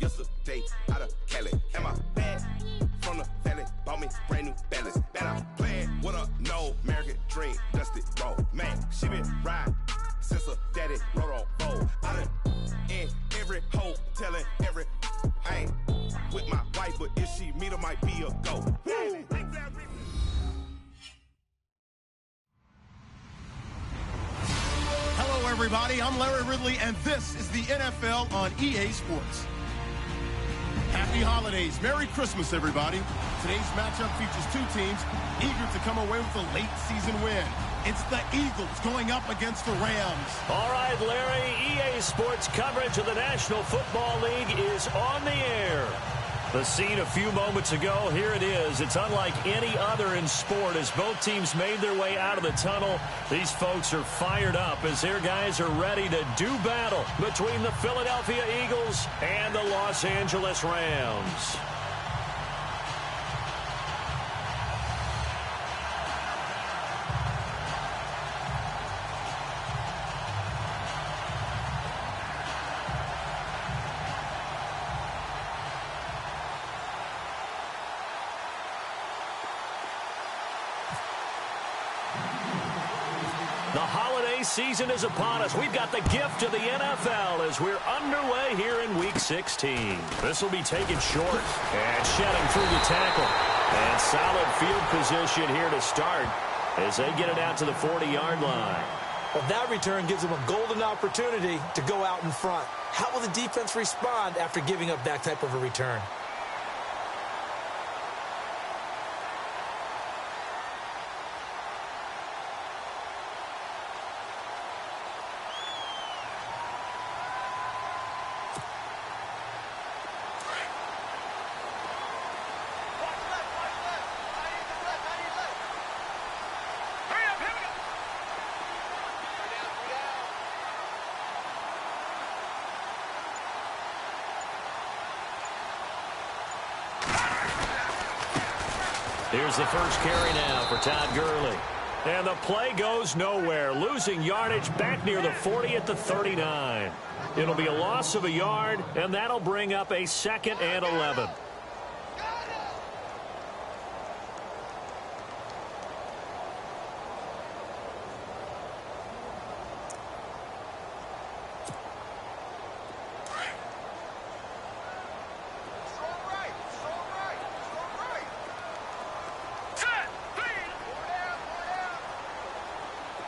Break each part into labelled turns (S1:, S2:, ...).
S1: yesterday out of Cali. And my bag from the valley bought me brand new balance. And I'm playing with a no American dream, dusty road. Man, she been riding since her daddy rode on road. I done in every hole, telling every I ain't with my wife, but if she meet her, might be a go.
S2: Hello, everybody. I'm Larry Ridley, and this is the NFL on EA Sports. Happy holidays. Merry Christmas, everybody. Today's matchup features two teams eager to come away with a late season win. It's the Eagles going up against the Rams.
S3: All right, Larry, EA Sports coverage of the National Football League is on the air. The scene a few moments ago, here it is. It's unlike any other in sport as both teams made their way out of the tunnel. These folks are fired up as their guys are ready to do battle between the Philadelphia Eagles and the Los Angeles Rams. The holiday season is upon us. We've got the gift of the NFL as we're underway here in Week 16. This will be taken short and shedding through the tackle. And solid field position here to start as they get it out to the 40-yard line.
S4: Well, that return gives them a golden opportunity to go out in front. How will the defense respond after giving up that type of a return?
S3: Here's the first carry now for Todd Gurley. And the play goes nowhere, losing yardage back near the 40 at the 39. It'll be a loss of a yard, and that'll bring up a 2nd and 11.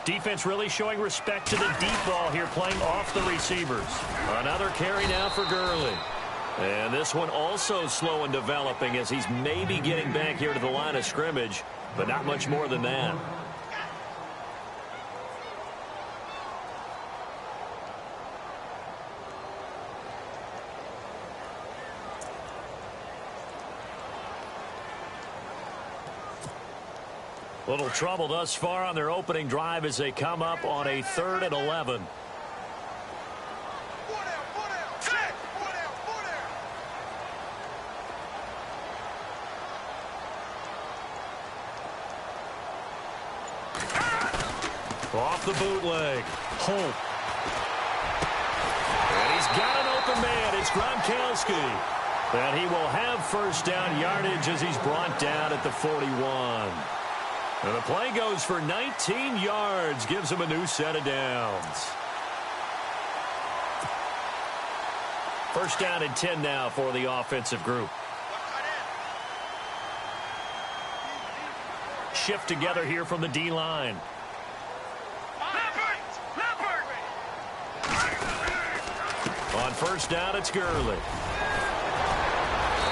S3: Defense really showing respect to the deep ball here, playing off the receivers. Another carry now for Gurley. And this one also slow in developing as he's maybe getting back here to the line of scrimmage, but not much more than that. Little trouble thus far on their opening drive as they come up on a 3rd and 11. Off the bootleg. Holt. And he's got an open man. It's Gronkowski. And he will have first down yardage as he's brought down at the 41. And the play goes for 19 yards, gives him a new set of downs. First down and 10 now for the offensive group. Shift together here from the D-line. On first down, it's Gurley.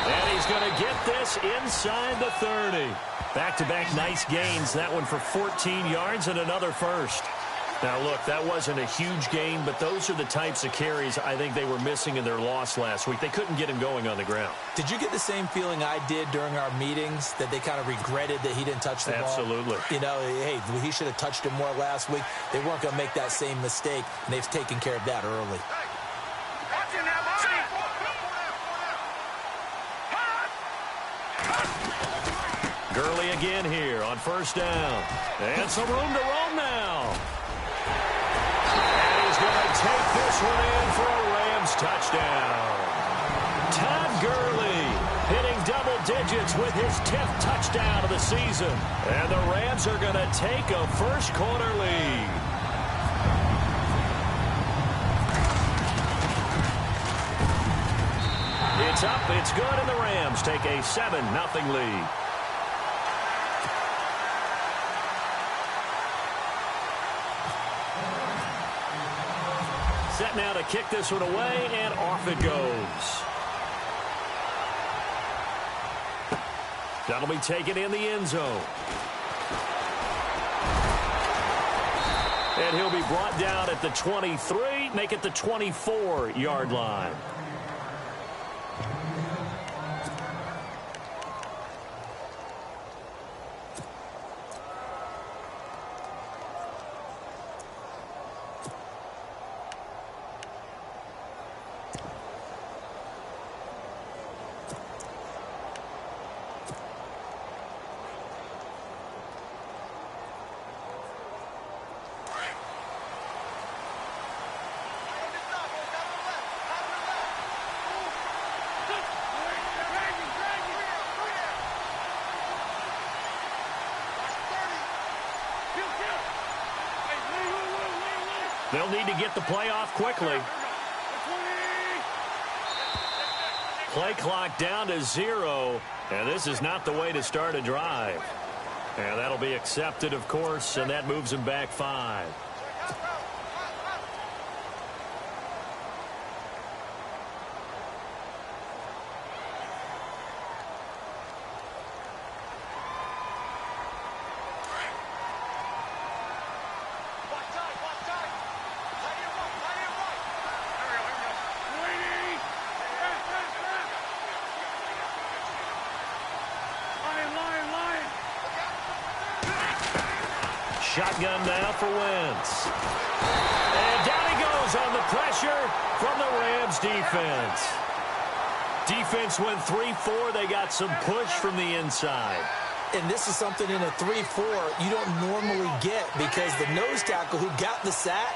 S3: And he's going to get this inside the 30. Back-to-back nice gains. That one for 14 yards and another first. Now, look, that wasn't a huge gain, but those are the types of carries I think they were missing in their loss last week. They couldn't get him going on the ground.
S4: Did you get the same feeling I did during our meetings, that they kind of regretted that he didn't touch the ball?
S3: Absolutely.
S4: You know, hey, he should have touched it more last week. They weren't going to make that same mistake, and they've taken care of that early.
S3: Gurley again here on first down. And some room to roam now. And he's going to take this one in for a Rams touchdown. digits with his 10th touchdown of the season. And the Rams are going to take a first-quarter lead. It's up, it's good, and the Rams take a 7-0 lead. Set now to kick this one away, and off it goes. That'll be taken in the end zone. And he'll be brought down at the 23, make it the 24-yard line. They'll need to get the play off quickly. Play clock down to 0, and this is not the way to start a drive. And that'll be accepted, of course, and that moves him back 5. Shotgun now for Wentz. And down he goes on the pressure from the Rams defense. Defense went 3-4. They got some push from the inside.
S4: And this is something in a 3-4 you don't normally get because the nose tackle who got the sack,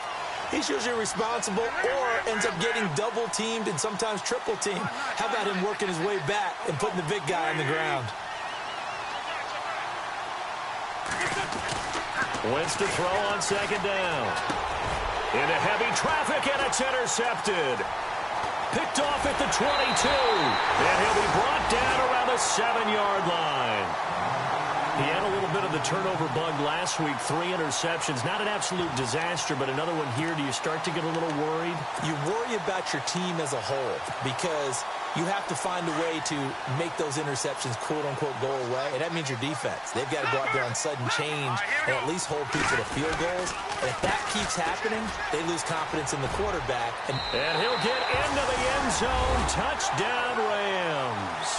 S4: he's usually responsible or ends up getting double-teamed and sometimes triple-teamed. How about him working his way back and putting the big guy on the ground?
S3: Wentz to throw on second down. Into heavy traffic, and it's intercepted. Picked off at the 22. And he'll be brought down around the 7-yard line. He had a little bit of the turnover bug last week. 3 interceptions. Not an absolute disaster, but another one here. Do you start to get a little worried?
S4: You worry about your team as a whole because you have to find a way to make those interceptions, quote-unquote, go away. And that means your defense. They've got to go out there on sudden change and at least hold people to field goals. And if that keeps happening, they lose confidence in the quarterback.
S3: And he'll get into the end zone. Touchdown, Rams.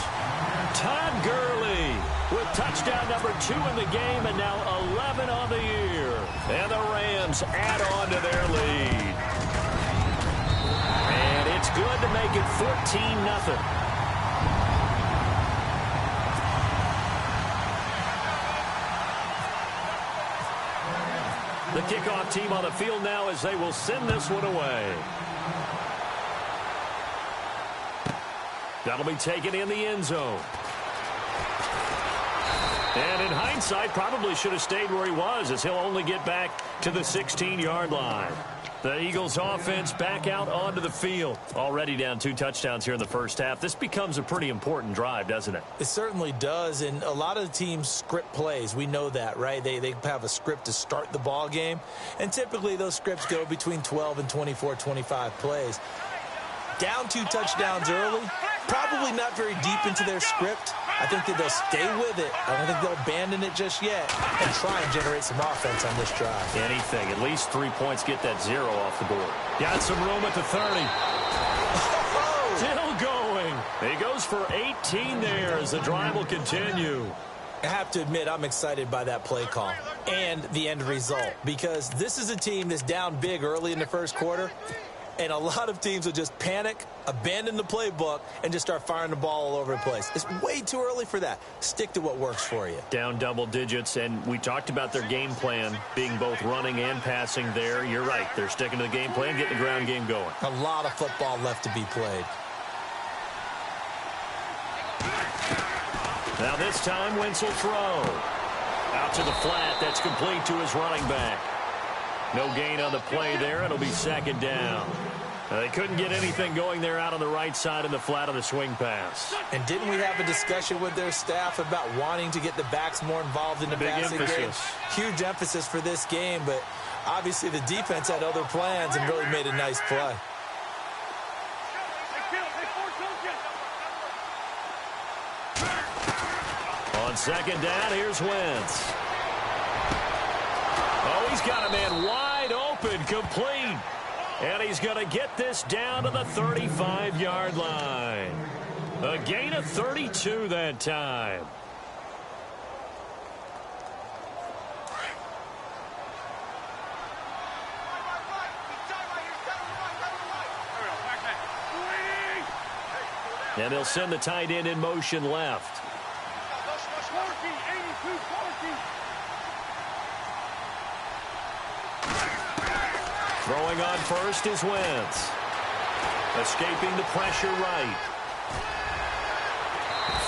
S3: Todd Gurley with touchdown number 2 in the game and now 11 on the year. And the Rams add on to their lead. And it's good to make it 14-0. The kickoff team on the field now as they will send this one away. That'll be taken in the end zone. And in hindsight, probably should have stayed where he was as he'll only get back to the 16-yard line. The Eagles offense back out onto the field. Already down 2 touchdowns here in the first half. This becomes a pretty important drive, doesn't it?
S4: It certainly does, and a lot of the teams script plays. We know that, right? They have a script to start the ball game, and typically those scripts go between 12 and 24, 25 plays. Down 2 touchdowns early, probably not very deep into their script. I think that they'll stay with it. I don't think they'll abandon it just yet and try and generate some offense on this drive.
S3: Anything. At least 3 points get that 0 off the board. Got some room at the 30. Still going. He goes for 18 there as the drive will continue.
S4: I have to admit, I'm excited by that play call and the end result because this is a team that's down big early in the first quarter. And a lot of teams will just panic, abandon the playbook, and just start firing the ball all over the place. It's way too early for that. Stick to what works for you.
S3: Down double digits, and we talked about their game plan being both running and passing there. You're right. They're sticking to the game plan, getting the ground game going.
S4: A lot of football left to be played.
S3: Now this time, Wentz will throw. Out to the flat. That's complete to his running back. No gain on the play there. It'll be second down. They couldn't get anything going there out on the right side in the flat of the swing pass.
S4: And didn't we have a discussion with their staff about wanting to get the backs more involved in the passing game? Huge emphasis for this game, but obviously the defense had other plans and really made a nice play.
S3: On second down, here's Wentz. Oh, he's got a man wide open, complete. And he's going to get this down to the 35-yard line. A gain of 32 that time. And they'll send the tight end in motion left. Throwing on first is Wentz. Escaping the pressure right.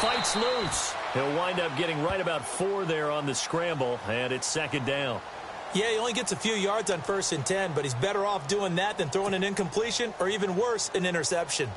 S3: Fights loose. He'll wind up getting right about 4 there on the scramble, and it's second down.
S4: Yeah, he only gets a few yards on 1st and 10, but he's better off doing that than throwing an incompletion or even worse, an interception.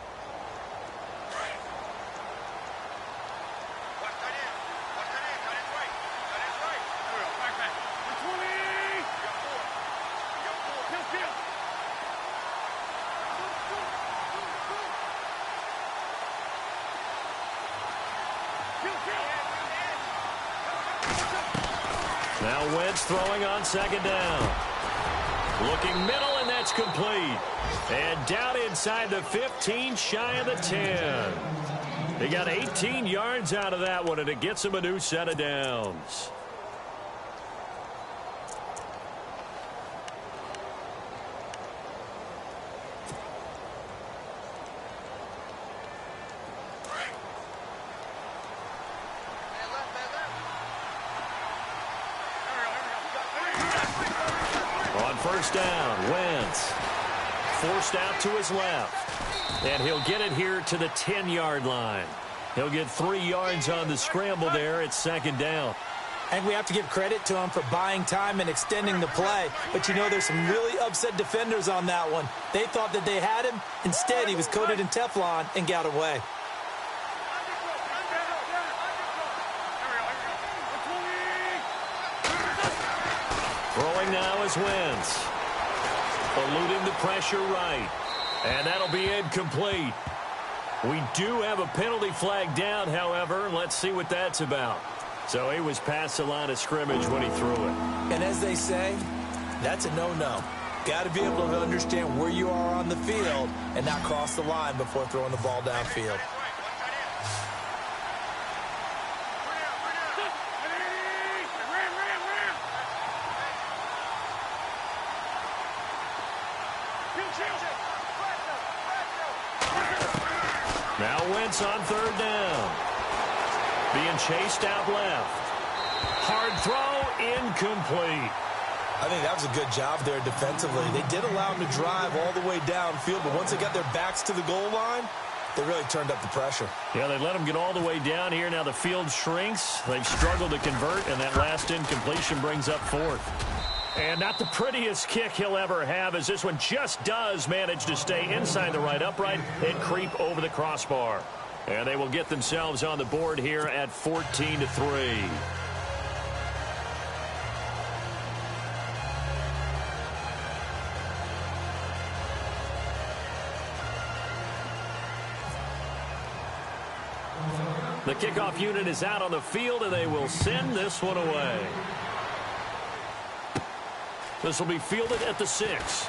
S3: Now Wentz throwing on second down. Looking middle, and that's complete. And down inside the 15, shy of the 10. They got 18 yards out of that one, and it gets him a new set of downs. First down, Wentz. Forced out to his left. And he'll get it here to the 10-yard line. He'll get 3 yards on the scramble there. It's second down.
S4: And we have to give credit to him for buying time and extending the play. But, you know, there's some really upset defenders on that one. They thought that they had him. Instead, he was coated in Teflon and got away.
S3: Throwing now is Wentz. Eluding the pressure right. And that'll be incomplete. We do have a penalty flag down, however. Let's see what that's about. So he was past the line of scrimmage when he threw it.
S4: And as they say, that's a no-no. Got to be able to understand where you are on the field and not cross the line before throwing the ball downfield.
S3: Now Wentz on third down. Being chased out left. Hard throw, incomplete.
S4: I think that was a good job there defensively. They did allow him to drive all the way downfield, but once they got their backs to the goal line, they really turned up the pressure.
S3: Yeah, they let him get all the way down here. Now the field shrinks. They've struggled to convert, and that last incompletion brings up fourth. And not the prettiest kick he'll ever have, as this one just does manage to stay inside the right upright and creep over the crossbar. And they will get themselves on the board here at 14-3. The kickoff unit is out on the field, and they will send this one away. This will be fielded at the 6.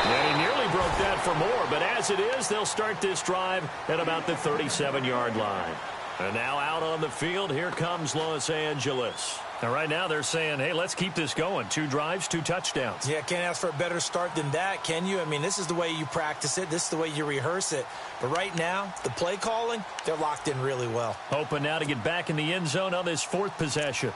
S3: And he nearly broke that for more, but as it is, they'll start this drive at about the 37-yard line. And now out on the field, here comes Los Angeles. And right now they're saying, hey, let's keep this going. 2 drives, 2 touchdowns.
S4: Yeah, can't ask for a better start than that, can you? I mean, this is the way you practice it. This is the way you rehearse it. But right now, the play calling, they're locked in really well.
S3: Hoping now to get back in the end zone on this 4th possession.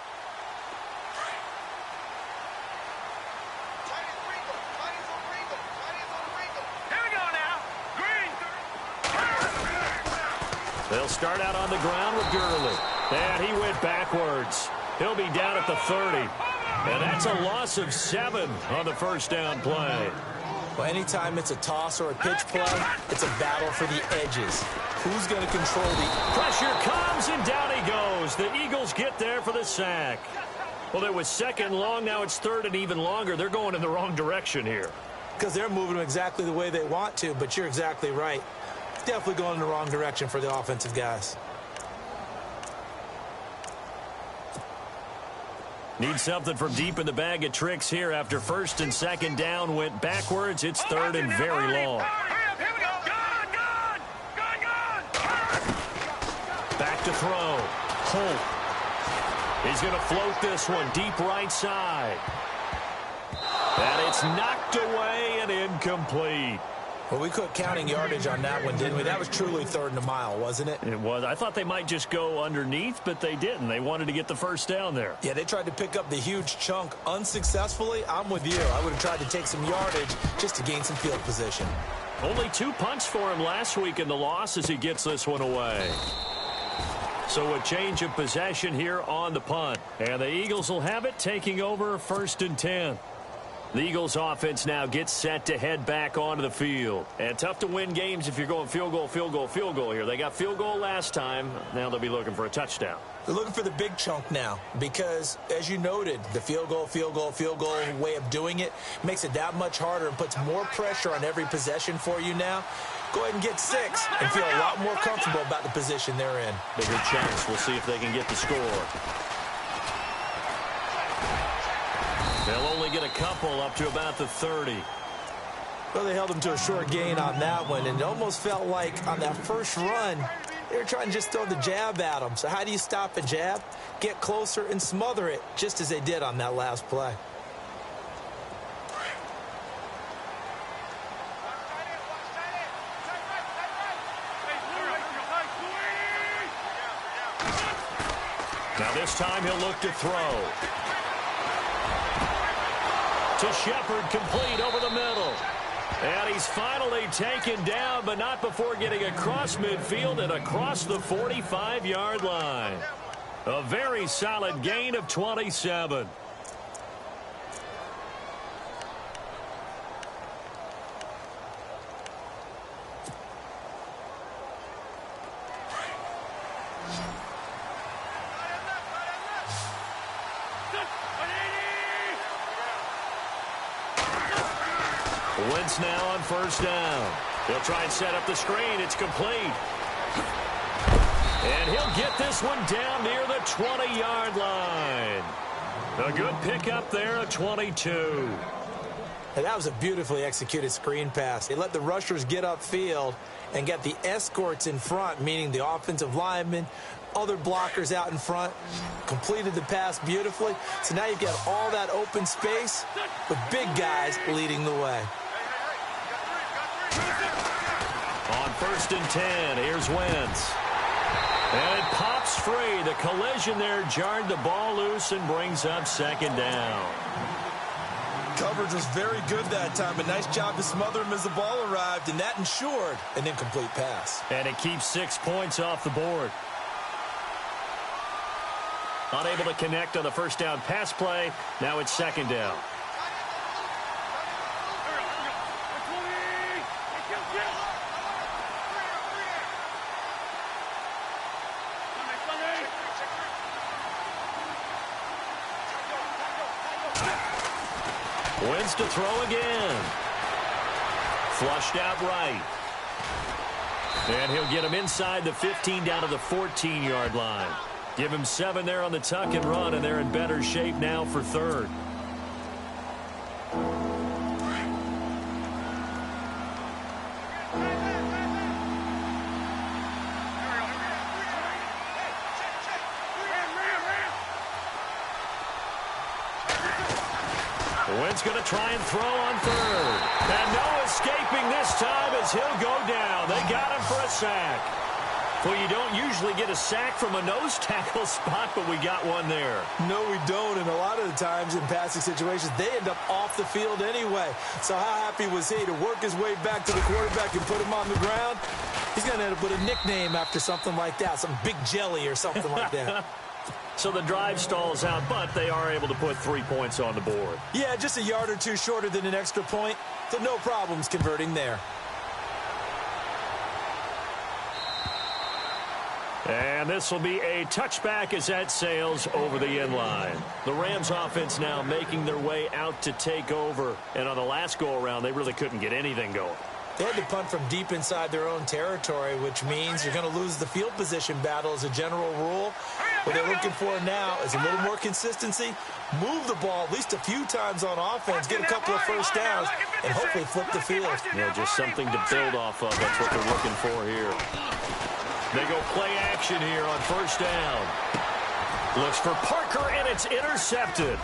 S3: They'll start out on the ground with Gurley. And he went backwards. He'll be down at the 30. And that's a loss of 7 on the first down play.
S4: Well, anytime it's a toss or a pitch play, it's a battle for the edges. Who's going to control the...
S3: Pressure comes, and down he goes. The Eagles get there for the sack. Well, it was second long. Now it's third and even longer. They're going in the wrong direction here.
S4: Because they're moving them exactly the way they want to, but you're exactly right. Definitely going in the wrong direction for the offensive guys.
S3: Need something from deep in the bag of tricks here after first and second down went backwards. It's third and very long. Back to throw. Holt. He's going to float this one deep right side. And it's knocked away and incomplete.
S4: Well, we quit counting yardage on that one, didn't we? That was truly third and a mile, wasn't it?
S3: It was. I thought they might just go underneath, but they didn't. They wanted to get the first down there.
S4: Yeah, they tried to pick up the huge chunk unsuccessfully. I'm with you. I would have tried to take some yardage just to gain some field position.
S3: Only 2 punts for him last week in the loss as he gets this one away. So a change of possession here on the punt. And the Eagles will have it, taking over first and 10. The Eagles offense now gets set to head back onto the field. And tough to win games if you're going field goal, field goal, field goal here. They got field goal last time. Now they'll be looking for a touchdown.
S4: They're looking for the big chunk now because, as you noted, the field goal way of doing it makes it that much harder and puts more pressure on every possession for you now. Go ahead and get 6 and feel a lot more comfortable about the position they're in.
S3: Bigger chance. We'll see if they can get the score. They'll only get a couple up to about the 30.
S4: Well, they held them to a short gain on that one, and it almost felt like on that first run, they were trying to just throw the jab at them. So how do you stop a jab? Get closer and smother it, just as they did on that last play.
S3: Now this time he'll look to throw. To Shepard, complete over the middle. And he's finally taken down, but not before getting across midfield and across the 45-yard line. A very solid gain of 27. Wentz now on first down. He'll try and set up the screen. It's complete. And he'll get this one down near the 20-yard line. A good pickup there at 22.
S4: And that was a beautifully executed screen pass. They let the rushers get upfield and get the escorts in front, meaning the offensive linemen, other blockers out in front, completed the pass beautifully. So now you've got all that open space with big guys leading the way.
S3: On first and 10, here's Wentz. And it pops free. The collision there jarred the ball loose and brings up second down.
S4: Coverage was very good that time. A nice job to smother him as the ball arrived, and that ensured an incomplete pass.
S3: And it keeps 6 points off the board. Unable to connect on the first down pass play. Now it's second down. Wentz to throw again. Flushed out right. And he'll get him inside the 15 down to the 14-yard line. Give him 7 there on the tuck and run, and they're in better shape now for third. Wentz going to try and throw on third. And no escaping this time as he'll go down. They got him for a sack. Well, you don't usually get a sack from a nose tackle spot, but we got one there.
S4: No, we don't. And a lot of the times in passing situations, they end up off the field anyway. So how happy was he to work his way back to the quarterback and put him on the ground? He's going to end up with a nickname after something like that, some Big Jelly or something like that.
S3: So the drive stalls out, but they are able to put 3 points on the board.
S4: Yeah, just a yard or two shorter than an extra point, so no problems converting there.
S3: And this will be a touchback as that sails over the end line. The Rams offense now making their way out to take over. And on the last go-around, they really couldn't get anything going.
S4: They had to punt from deep inside their own territory, which means you're going to lose the field position battle as a general rule. What they're looking for now is a little more consistency, move the ball at least a few times on offense, get a couple of first downs, and hopefully flip the field.
S3: Yeah, just something to build off of. That's what they're looking for here. They go play action here on first down. Looks for Parker, and it's intercepted.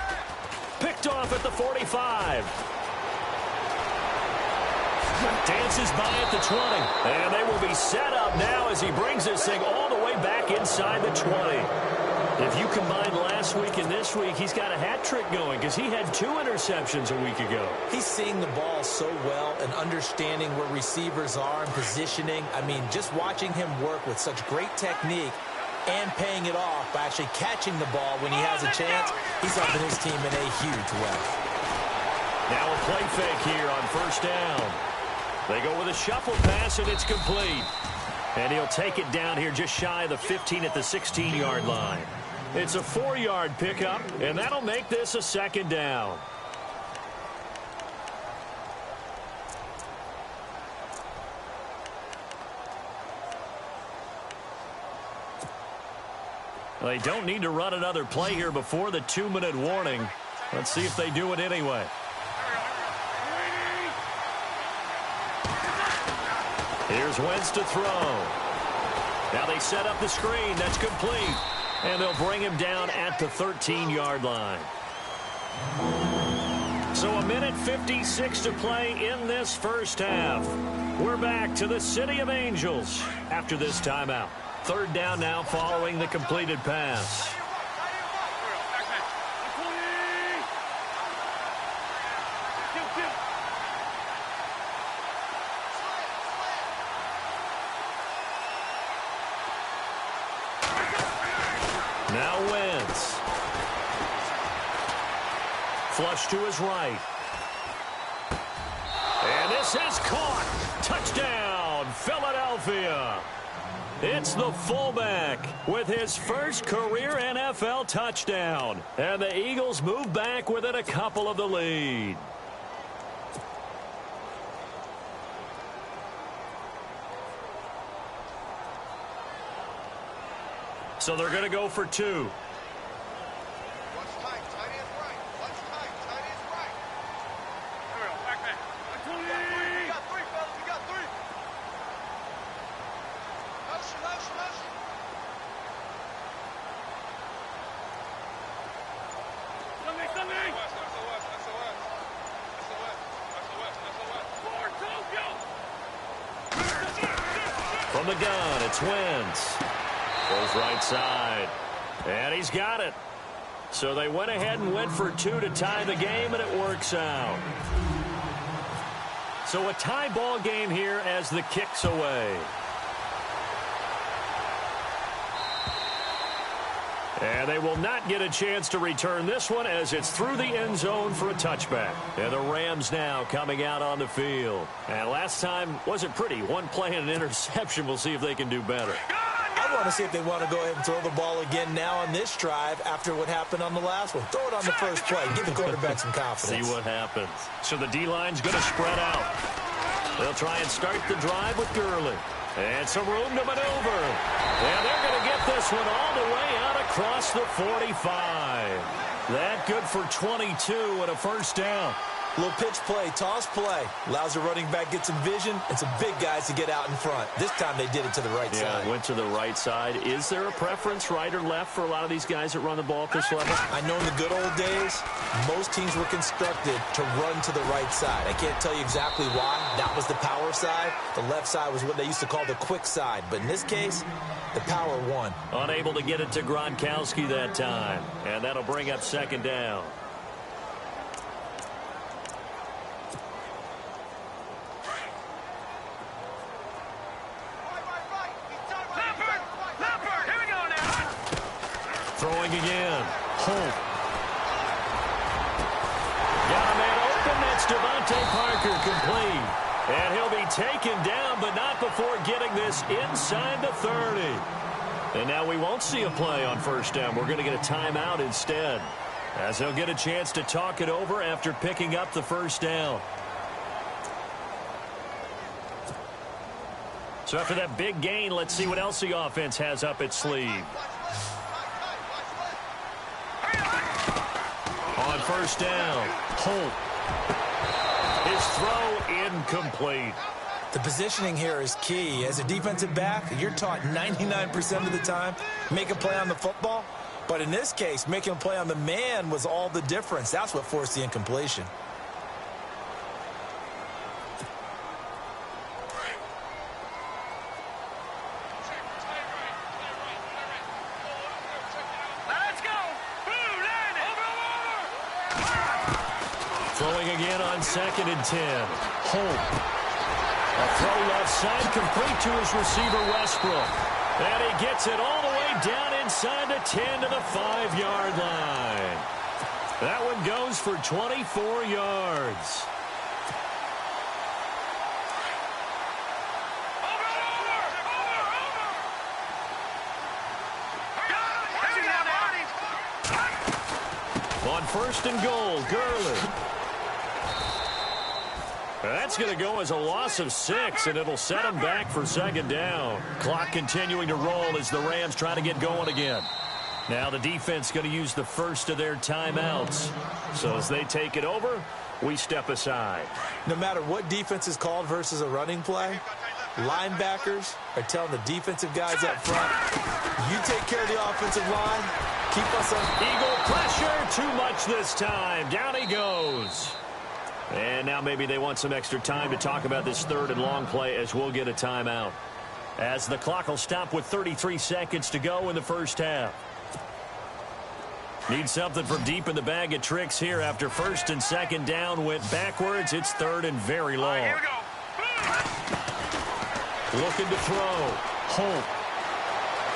S3: Picked off at the 45. Dances by at the 20. And they will be set up now as he brings this thing all the way back inside the 20. If you combine last week and this week, he's got a hat trick going because he had 2 interceptions a week ago.
S4: He's seeing the ball so well and understanding where receivers are and positioning. I mean, just watching him work with such great technique and paying it off by actually catching the ball when he has a chance, he's helping his team in a huge way.
S3: Now a play fake here on first down. They go with a shuffle pass, and it's complete. And he'll take it down here just shy of the 15 at the 16-yard line. It's a 4-yard pickup, and that'll make this a second down. They don't need to run another play here before the 2-minute warning. Let's see if they do it anyway. Here's Wentz to throw. Now they set up the screen. That's complete. And they'll bring him down at the 13-yard line. So a minute 56 to play in this first half. We're back to the City of Angels after this timeout. Third down now following the completed pass. Now Wentz. Flush to his right. And this is caught. Touchdown, Philadelphia. It's the fullback with his first career NFL touchdown. And the Eagles move back within a couple of the lead. So they're going to go for 2. From the gun, it's Wentz. Goes right side. And he's got it. So they went ahead and went for 2 to tie the game, and it works out. So a tie ball game here as the kick's away. And they will not get a chance to return this one as it's through the end zone for a touchback. And the Rams now coming out on the field. And last time wasn't pretty. One play and an interception. We'll see if they can do better.
S4: I want to see if they want to go ahead and throw the ball again now on this drive after what happened on the last one. Throw it on the first play. Give the quarterback some confidence.
S3: See what happens. So the D-line's going to spread out. They'll try and start the drive with Gurley. And some room to maneuver. And they're going to get this one all the way out across the 45. That good for 22 and a first down.
S4: Little pitch play, toss play. Allows the running back to get some vision and some big guys to get out in front. This time they did it to the right side.
S3: Yeah, went to the right side. Is there a preference, right or left, for a lot of these guys that run the ball at this level?
S4: I know in the good old days, most teams were constructed to run to the right side. I can't tell you exactly why. That was the power side. The left side was what they used to call the quick side. But in this case, the power won.
S3: Unable to get it to Gronkowski that time. And that'll bring up second down. Throwing again. Holt. Got a man open. That's Devontae Parker, complete. And he'll be taken down, but not before getting this inside the 30. And now we won't see a play on first down. We're going to get a timeout instead, as he'll get a chance to talk it over after picking up the first down. So after that big gain, let's see what else the offense has up its sleeve. On first down, Holt. His throw incomplete.
S4: The positioning here is key. As a defensive back, you're taught 99% of the time, make a play on the football. But in this case, making a play on the man was all the difference. That's what forced the incompletion.
S3: Throwing again on 2nd and 10. Holt. A throw left side, complete to his receiver, Westbrook. And he gets it all the way down inside the 10 to the 5-yard line. That one goes for 24 yards. On 1st and goal, Gurley. That's going to go as a loss of 6, and it'll set them back for 2nd down. Clock continuing to roll as the Rams try to get going again. Now the defense going to use the first of their timeouts. So as they take it over, we step aside.
S4: No matter what defense is called versus a running play, linebackers are telling the defensive guys up front, you take care of the offensive line, keep us on.
S3: Eagle pressure, too much this time. Down he goes. And now maybe they want some extra time to talk about this 3rd and long play, as we'll get a timeout, as the clock will stop with 33 seconds to go in the first half. Need something from deep in the bag of tricks here after 1st and 2nd down went backwards. It's 3rd and very long.
S5: Here we go.
S3: Looking to throw. Holt.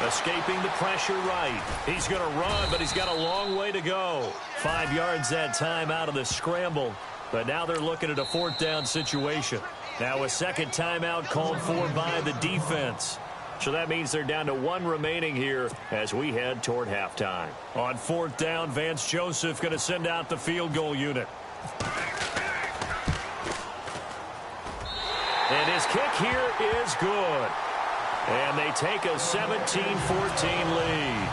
S3: Escaping the pressure right. He's going to run, but he's got a long way to go. 5 yards that time out of the scramble. But now they're looking at a 4th down situation. Now a 2nd timeout called for by the defense. So that means they're down to 1 remaining here as we head toward halftime. On 4th down, Vance Joseph going to send out the field goal unit. And his kick here is good. And they take a 17-14 lead.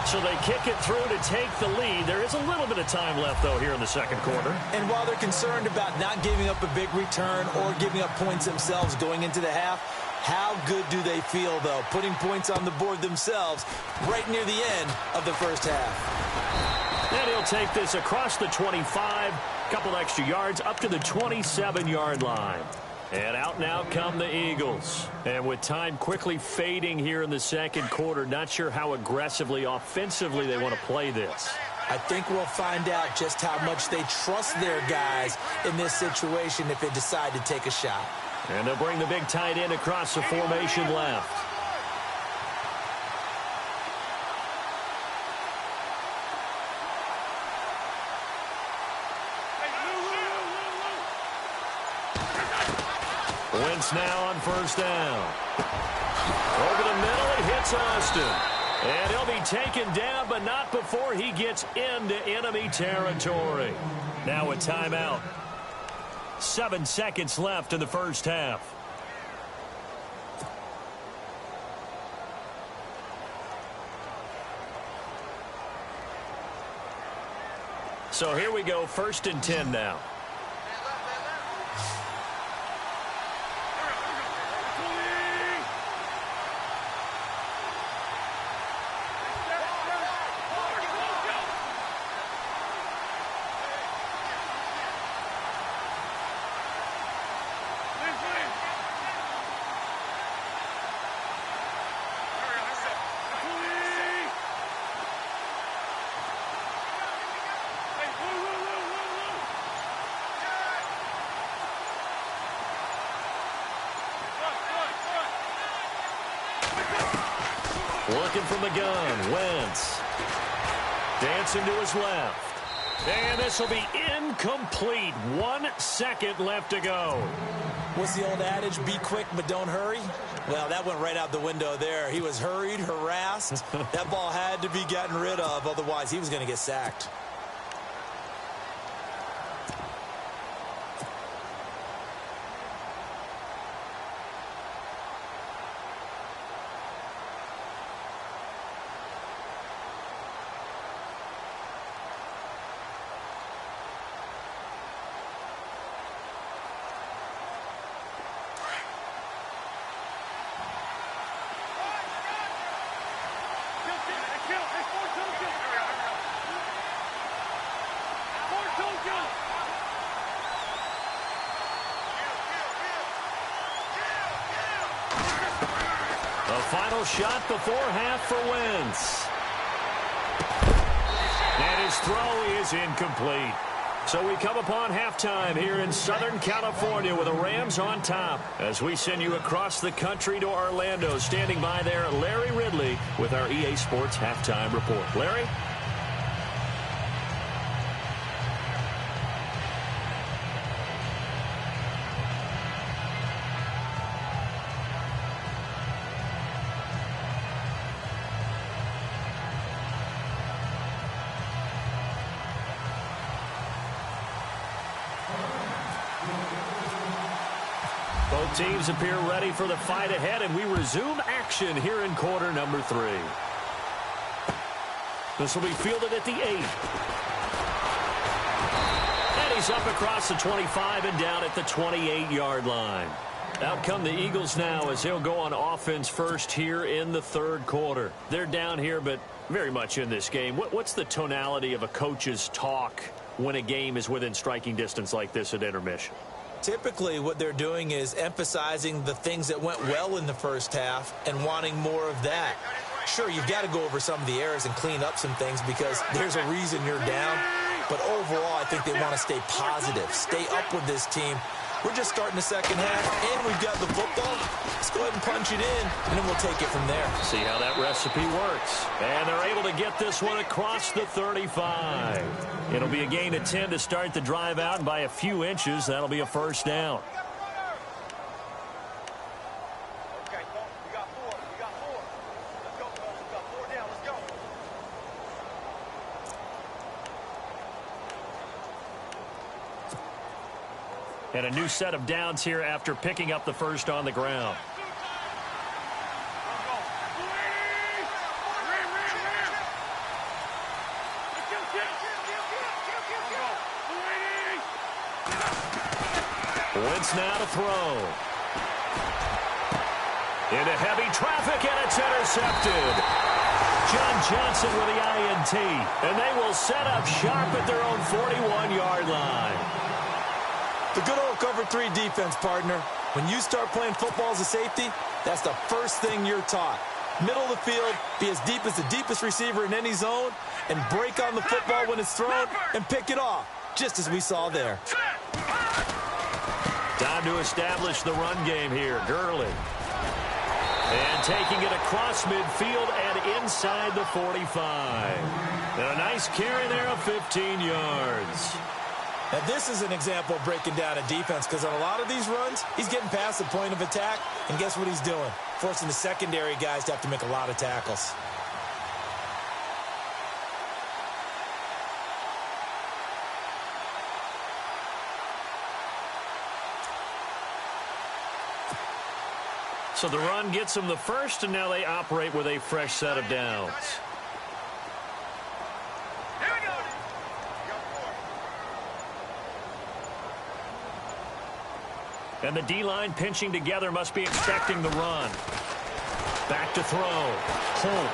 S3: So they kick it through to take the lead. There is a little bit of time left, though, here in the 2nd quarter.
S4: And while they're concerned about not giving up a big return or giving up points themselves going into the half, how good do they feel, though, putting points on the board themselves right near the end of the first half?
S3: And he'll take this across the 25, couple extra yards, up to the 27-yard line. And out now come the Eagles. And with time quickly fading here in the 2nd quarter, not sure how aggressively, offensively they want to play this.
S4: I think we'll find out just how much they trust their guys in this situation if they decide to take a shot.
S3: And they'll bring the big tight end across the formation left. Wentz now on 1st down. Over the middle, it hits Austin. And he'll be taken down, but not before he gets into enemy territory. Now a timeout. 7 seconds left in the first half. So here we go, 1st and 10 now. Looking from the gun, Wentz. Dancing to his left. And this will be incomplete. 1 second left to go.
S4: What's the old adage? Be quick, but don't hurry. Well, that went right out the window there. He was hurried, harassed. That ball had to be gotten rid of. Otherwise, he was going to get sacked.
S3: Final shot before half for Wentz. And his throw is incomplete. So we come upon halftime here in Southern California with the Rams on top. As we send you across the country to Orlando, standing by there, Larry Ridley with our EA Sports Halftime Report. Larry? Both teams appear ready for the fight ahead, and we resume action here in quarter number 3. This will be fielded at the 8. And he's up across the 25 and down at the 28-yard line. Out come the Eagles now as they'll go on offense first here in the third quarter. They're down here, but very much in this game. What's the tonality of a coach's talk when a game is within striking distance like this at intermission?
S4: Typically, what they're doing is emphasizing the things that went well in the first half and wanting more of that. Sure, you've got to go over some of the errors and clean up some things because there's a reason you're down. But overall, I think they want to stay positive, stay up with this team. We're just starting the second half, and we've got the football. Let's go ahead and punch it in, and then we'll take it from there.
S3: See how that recipe works. And they're able to get this one across the 35. It'll be a gain of 10 to start the drive out, and by a few inches, that'll be a first down.
S5: Okay, we got 4. We got 4. Let's go, fellas. We got 4 down. Let's go.
S3: And a new set of downs here after picking up the first on the ground. Wentz now to throw. Into heavy traffic, and it's intercepted. John Johnson with the INT. And they will set up sharp at their own 41-yard line.
S4: The good old cover 3 defense, partner. When you start playing football as a safety, that's the first thing you're taught. Middle of the field, be as deep as the deepest receiver in any zone, and break on the football when it's thrown and pick it off, just as we saw there.
S3: Time to establish the run game here. Gurley. And taking it across midfield and inside the 45. And a nice carry there of 15 yards.
S4: Now, this is an example of breaking down a defense because on a lot of these runs, he's getting past the point of attack, and guess what he's doing? Forcing the secondary guys to have to make a lot of tackles.
S3: So the run gets them the first, and now they operate with a fresh set of downs. And the D-line pinching together must be expecting the run. Back to throw. Holt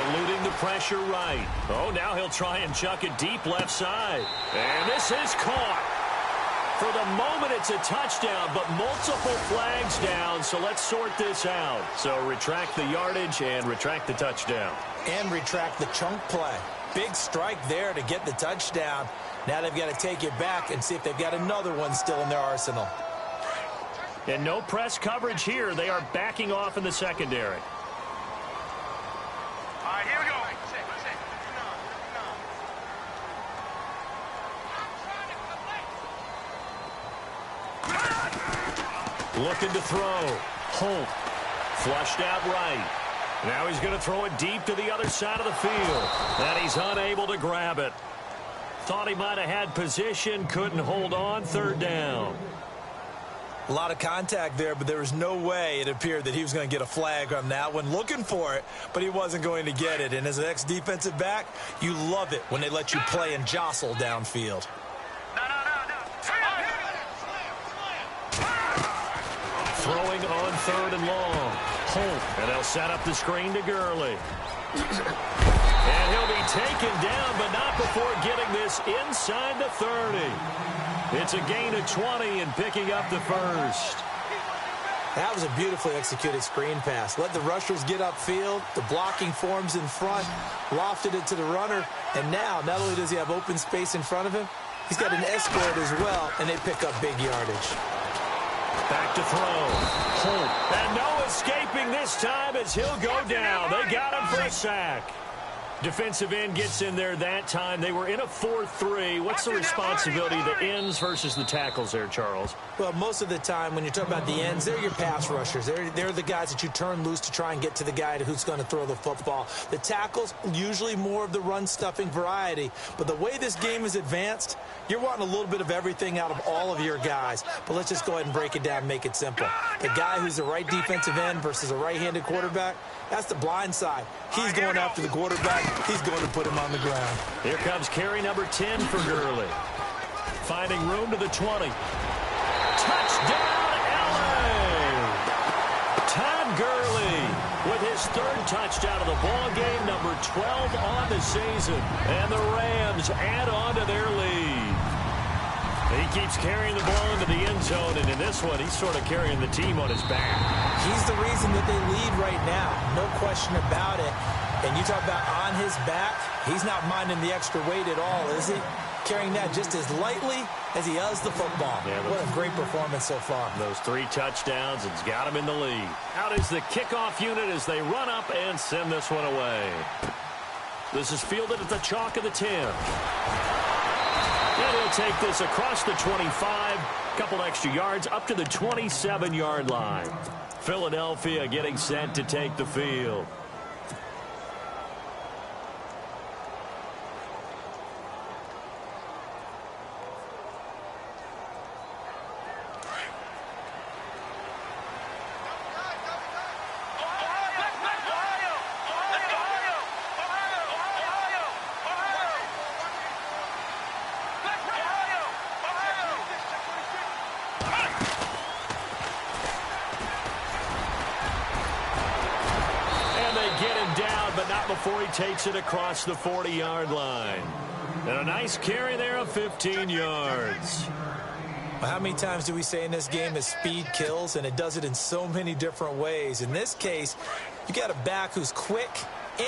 S3: eluding the pressure right. Oh, now he'll try and chuck it deep left side. And this is caught. For the moment, it's a touchdown, but multiple flags down, so let's sort this out. So retract the yardage and retract the touchdown.
S4: And retract the chunk play. Big strike there to get the touchdown. Now they've got to take it back and see if they've got another one still in their arsenal.
S3: And no press coverage here. They are backing off in the secondary.
S5: All right, here we go.
S3: Looking to throw. Holt. Flushed out right. Now he's going to throw it deep to the other side of the field. And he's unable to grab it. Thought he might have had position. Couldn't hold on. Third down.
S4: A lot of contact there, but there was no way it appeared that he was going to get a flag on that one. Looking for it, but he wasn't going to get it. And as an ex-defensive back, you love it when they let you play and jostle downfield.
S3: Throwing on third and long. Holt, and they'll set up the screen to Gurley. And he'll be taken down, but not before getting this inside the 30. It's a gain of 20 and picking up the first.
S4: That was a beautifully executed screen pass. Let the rushers get upfield. The blocking forms in front. Lofted it to the runner. And now, not only does he have open space in front of him, he's got an escort as well, and they pick up big yardage.
S3: Back to throw. Holt. And no escaping this time as he'll go down. They got him for a sack. Defensive end gets in there that time. They were in a 4-3. What's the responsibility of the ends versus the tackles there, Charles?
S4: Well, most of the time when you're talking about the ends, they're your pass rushers. They're the guys that you turn loose to try and get to the guy who's going to throw the football. The tackles, usually more of the run-stuffing variety. But the way this game is advanced, you're wanting a little bit of everything out of all of your guys. But let's just go ahead and break it down and make it simple. The guy who's the right defensive end versus a right-handed quarterback, that's the blind side. He's going after the quarterback. He's going to put him on the ground.
S3: Here comes carry number 10 for Gurley. Finding room to the 20. Touchdown, LA! Todd Gurley with his third touchdown of the ball game, number 12 on the season. And the Rams add on to their lead. He keeps carrying the ball into the end zone, and in this one, he's sort of carrying the team on his back.
S4: He's the reason that they lead right now. No question about it. And you talk about on his back, he's not minding the extra weight at all, is he? Carrying that just as lightly as he does the football. Yeah, what a great performance so far.
S3: Those 3 touchdowns, it's got him in the lead. Out is the kickoff unit as they run up and send this one away. This is fielded at the chalk of the 10. And he'll take this across the 25, couple extra yards up to the 27-yard line. Philadelphia getting set to take the field. Before he takes it across the 40-yard line. And a nice carry there of 15 yards.
S4: Well, how many times do we say in this game that speed kills, and it does it in so many different ways? In this case, you got a back who's quick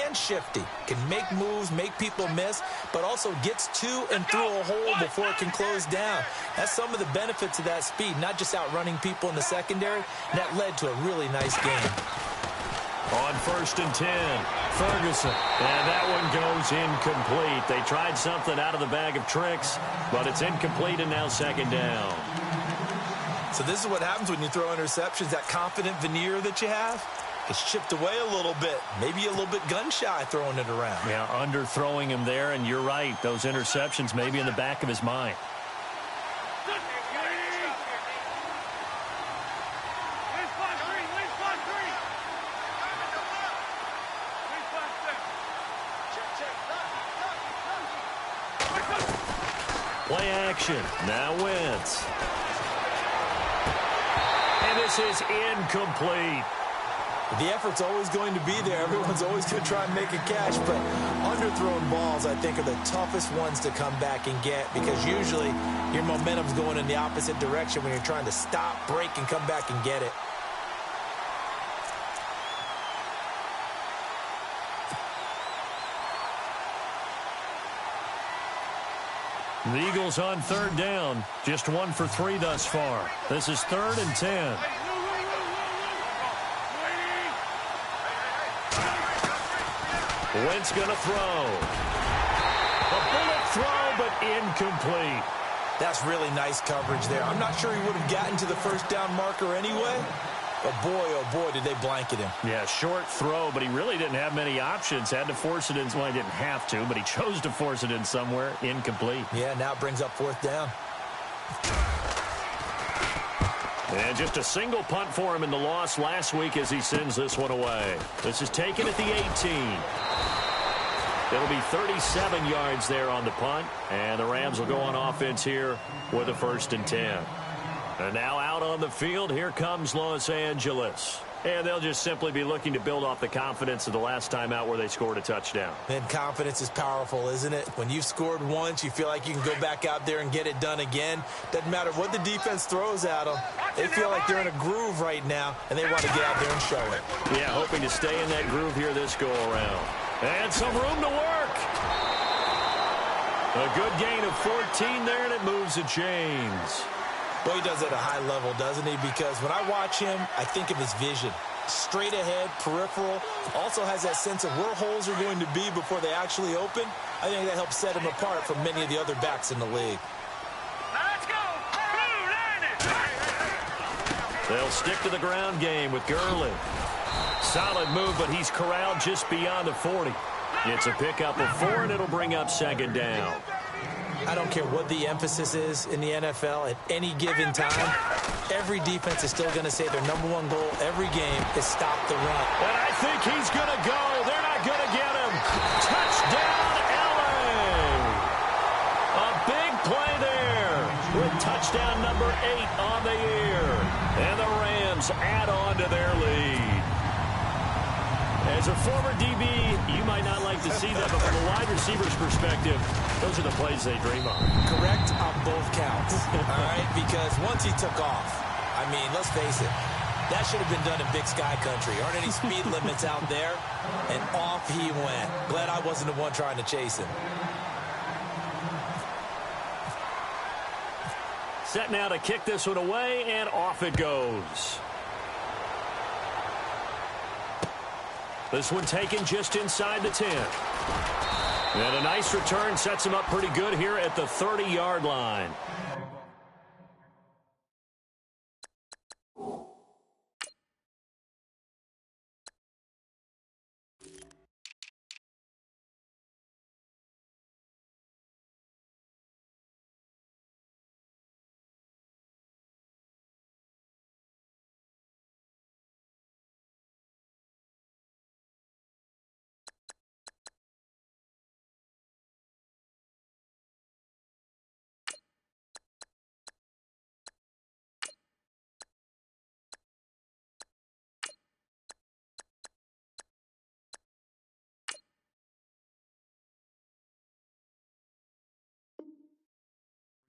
S4: and shifty, can make moves, make people miss, but also gets to and through a hole before it can close down. That's some of the benefits of that speed, not just outrunning people in the secondary, and that led to a really nice game.
S3: On 1st and 10, Ferguson. And that one goes incomplete. They tried something out of the bag of tricks, but it's incomplete and now 2nd down.
S4: So this is what happens when you throw interceptions. That confident veneer that you have, it's chipped away a little bit. Maybe a little bit gun-shy throwing it around.
S3: Yeah, underthrowing him there, and you're right. Those interceptions may be in the back of his mind. Play action. Now Wentz. And this is incomplete.
S4: The effort's always going to be there. Everyone's always going to try and make a catch, but underthrown balls, I think, are the toughest ones to come back and get because usually your momentum's going in the opposite direction when you're trying to stop, break, and come back and get it.
S3: The Eagles on 3rd down. Just 1 for 3 thus far. This is 3rd and 10. Wentz going to throw. A bullet throw, but incomplete.
S4: That's really nice coverage there. I'm not sure he would have gotten to the first down marker anyway, but boy, oh boy, did they blanket him.
S3: Yeah, short throw, but he really didn't have many options. Had to force it in. Well, he didn't have to, but he chose to force it in somewhere. Incomplete.
S4: Yeah, now it brings up fourth down.
S3: And just a single punt for him in the loss last week as he sends this one away. This is taken at the 18. It'll be 37 yards there on the punt, and the Rams will go on offense here with a 1st and 10. And now out on the field, here comes Los Angeles. And they'll just simply be looking to build off the confidence of the last time out where they scored a touchdown.
S4: And confidence is powerful, isn't it? When you've scored once, you feel like you can go back out there and get it done again. Doesn't matter what the defense throws at them. They feel like they're in a groove right now, and they want to get out there and show it.
S3: Yeah, hoping to stay in that groove here this go-around. And some room to work. A good gain of 14 there, and it moves the chains.
S4: Well, he does it at a high level, doesn't he? Because when I watch him, I think of his vision. Straight ahead, peripheral. Also has that sense of where holes are going to be before they actually open. I think that helps set him apart from many of the other backs in the league.
S5: Let's go.
S3: They'll stick to the ground game with Gurley. Solid move, but he's corralled just beyond the 40. It's a pickup of 4, and it'll bring up 2nd down.
S4: I don't care what the emphasis is in the NFL at any given time. Every defense is still going to say their #1 goal every game is stop the run.
S3: And I think he's going to go. They're not going to get him. Touchdown, LA. A big play there with touchdown number 8 on the year. And the Rams add on to their lead. As a former DB, you might not like to see that, but from a wide receiver's perspective, those are the plays they dream of.
S4: Correct on both counts, all right? Because once he took off, I mean, let's face it, that should have been done in Big Sky Country. Aren't any speed limits out there? And off he went. Glad I wasn't the one trying to chase him.
S3: Set now to kick this one away, and off it goes. This one taken just inside the 10. And a nice return sets him up pretty good here at the 30-yard line.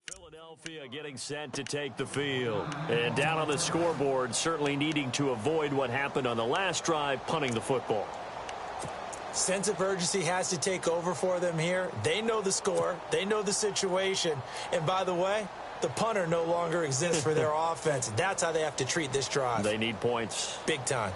S3: Philadelphia getting set to take the field. And down on the scoreboard, certainly needing to avoid what happened on the last drive, punting the football.
S4: Sense of urgency has to take over for them here. They know the score. They know the situation. And by the way, the punter no longer exists for their offense. That's how they have to treat this drive.
S3: They need points.
S4: Big time.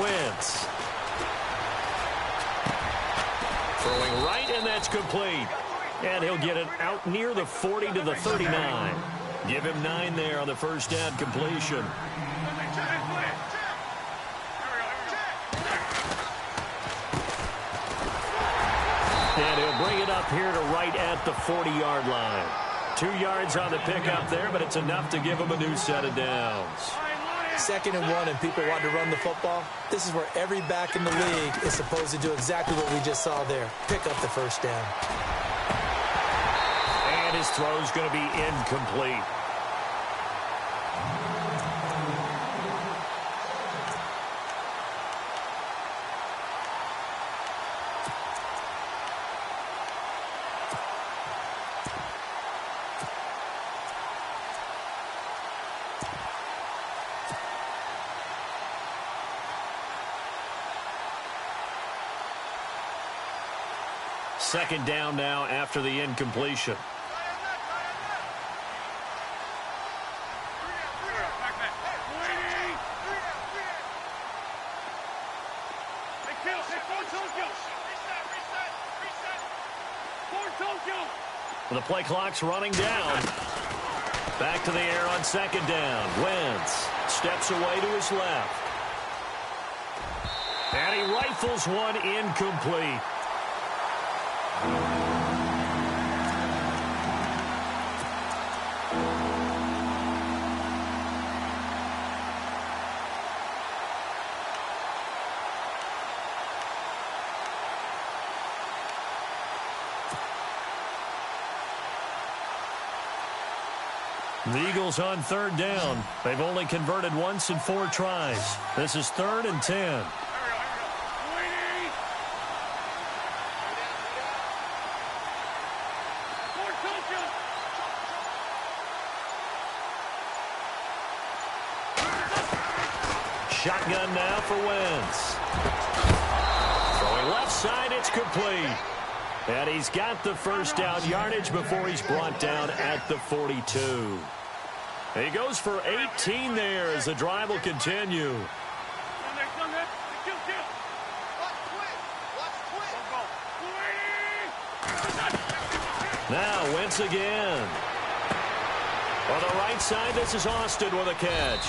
S3: Wentz. Throwing right, and that's complete. And he'll get it out near the 40 to the 39. Give him 9 there on the first down completion. And he'll bring it up here to right at the 40-yard line. 2 yards on the pickup there, but it's enough to give him a new set of downs.
S4: 2nd and 1 and people want to run the football. This is where every back in the league is supposed to do exactly what we just saw there. Pick up the first down.
S3: And his throw's going to be incomplete. second down now after the incompletion. The play clock's running down. Back to the air on second down. Wentz steps away to his left. And he rifles one incomplete. The Eagles on third down. They've only converted once in 4 tries. This is 3rd and 10. Shotgun now for Wentz. Throwing left side, it's complete. And he's got the first down yardage before he's brought down at the 42. He goes for 18 there as the drive will continue. Now Wentz again. On the right side, this is Austin with a catch.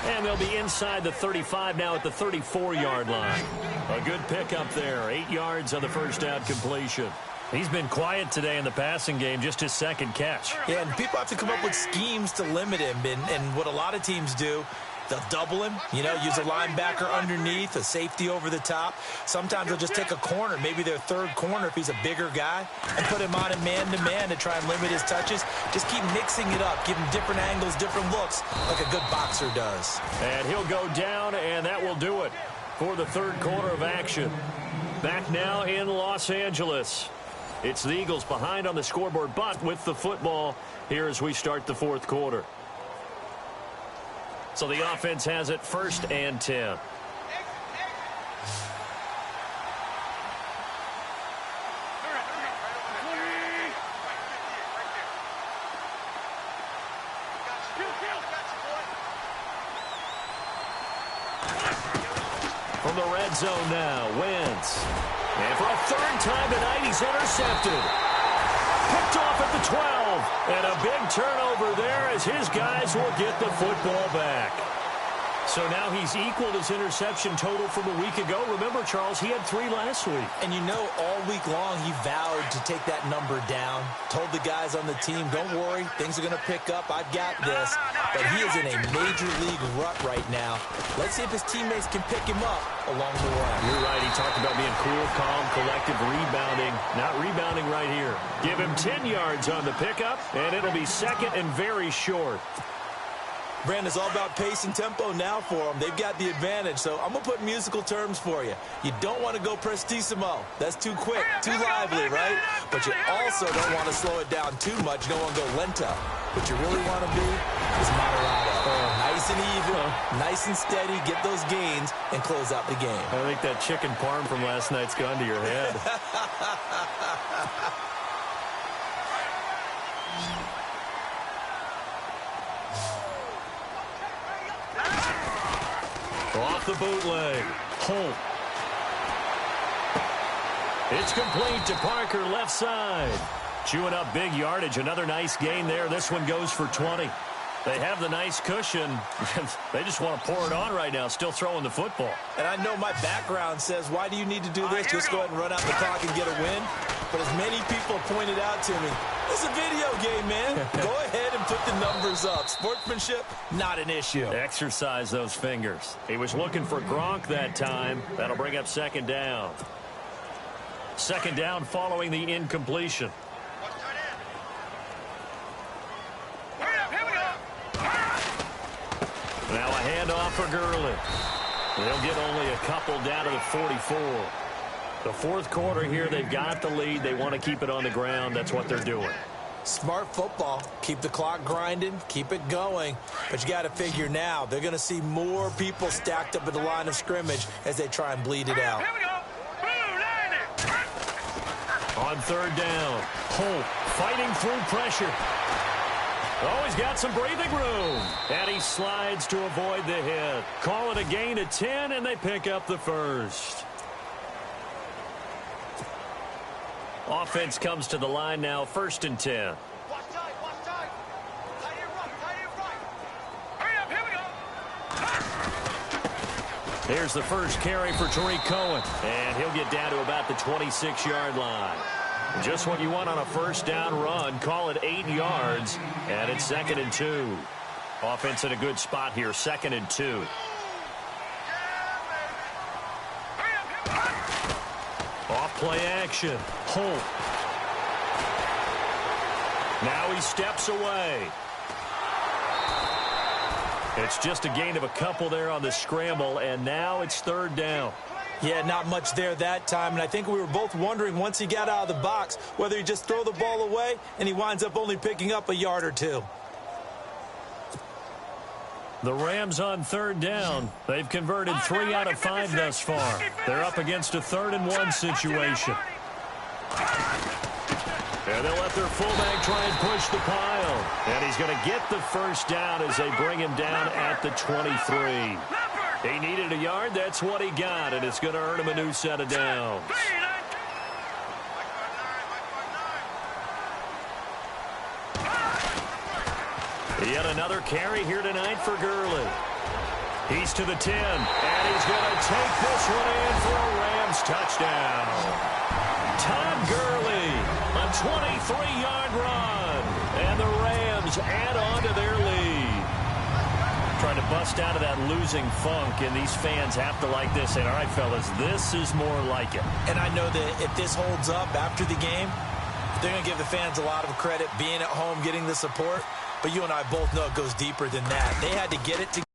S3: And they'll be inside the 35 now at the 34-yard line. A good pickup there. 8 yards on the first down completion. He's been quiet today in the passing game, just his second catch.
S4: Yeah, and people have to come up with schemes to limit him. And what a lot of teams do, they'll double him, use a linebacker underneath, a safety over the top. Sometimes they'll just take a corner, maybe their third corner if he's a bigger guy, and put him on a man-to-man to try and limit his touches. Just keep mixing it up, give him different angles, different looks, like a good boxer does.
S3: And he'll go down, and that will do it for the third quarter of action. Back now in Los Angeles. It's the Eagles behind on the scoreboard, but with the football here as we start the fourth quarter. So the offense has it 1st and 10. From the red zone now, Wentz. And for a third time tonight, he's intercepted. Picked off at the 12. And a big turnover there as his guys will get the football back. So now he's equaled his interception total from a week ago. Remember, Charles, he had 3 last week.
S4: And all week long he vowed to take that number down. Told the guys on the team, don't worry, things are going to pick up. I've got this. But he is in a major league rut right now. Let's see if his teammates can pick him up along the way.
S3: You're right. He talked about being cool, calm, collective, rebounding. Not rebounding right here. Give him 10 yards on the pickup, and it'll be second and very short.
S4: Brandon, it's all about pace and tempo now for them. They've got the advantage, so I'm going to put musical terms for you. You don't want to go prestissimo. That's too quick, too lively, right? But you also don't want to slow it down too much. You don't want to go lento. What you really want to be is moderado. Nice and even, nice and steady, get those gains, and close out the game.
S3: I think that chicken parm from last night's gone to your head. Off the bootleg. Holt. It's complete to Parker, left side. Chewing up big yardage. Another nice gain there. This one goes for 20. They have the nice cushion. They just want to pour it on right now, still throwing the football.
S4: And I know my background says, why do you need to do this? Just go ahead and run out the clock and get a win. But as many people pointed out to me, it's a video game, man. Go ahead and put the numbers up. Sportsmanship, not an issue.
S3: Exercise those fingers. He was looking for Gronk that time. That'll bring up second down. Second down following the incompletion. Now a handoff for Gurley. They'll get only a couple down to the 44. The fourth quarter here, they've got the lead. They want to keep it on the ground. That's what they're doing.
S4: Smart football. Keep the clock grinding. Keep it going. But you got to figure now, they're going to see more people stacked up at the line of scrimmage as they try and bleed it out.
S3: On third down, Holt fighting through pressure. Oh, he's got some breathing room. And he slides to avoid the hit. Call it a gain of 10, and they pick up the first. Offense comes to the line now, 1st and 10.
S5: Watch tight, watch tight. Tight end right, tight end right. Hurry up, here we go.
S3: Here's the first carry for Tariq Cohen. And he'll get down to about the 26-yard line. Just what you want on a first down run. Call it 8 yards. And it's 2nd and 2. Offense in a good spot here, 2nd and 2. Off play action. Holt. Now he steps away. It's just a gain of a couple there on the scramble, and now it's 3rd down.
S4: Yeah, not much there that time, and I think we were both wondering once he got out of the box whether he just throw the ball away, and he winds up only picking up a yard or 2.
S3: The Rams on 3rd down. They've converted 3 out of 5 thus far. They're up against a 3rd and 1 situation. And they'll let their fullback try and push the pile. And he's going to get the first down as they bring him down at the 23. He needed a yard. That's what he got, and it's going to earn him a new set of downs. Yet another carry here tonight for Gurley. He's to the 10, and he's going to take this one in for a Rams touchdown. Todd Gurley, a 23-yard run, and the Rams add on to their lead. Trying to bust out of that losing funk, and these fans have to like this. And all right, fellas, this is more like it.
S4: And I know that if this holds up after the game, they're going to give the fans a lot of credit being at home, getting the support. But you and I both know it goes deeper than that. They had to get it together.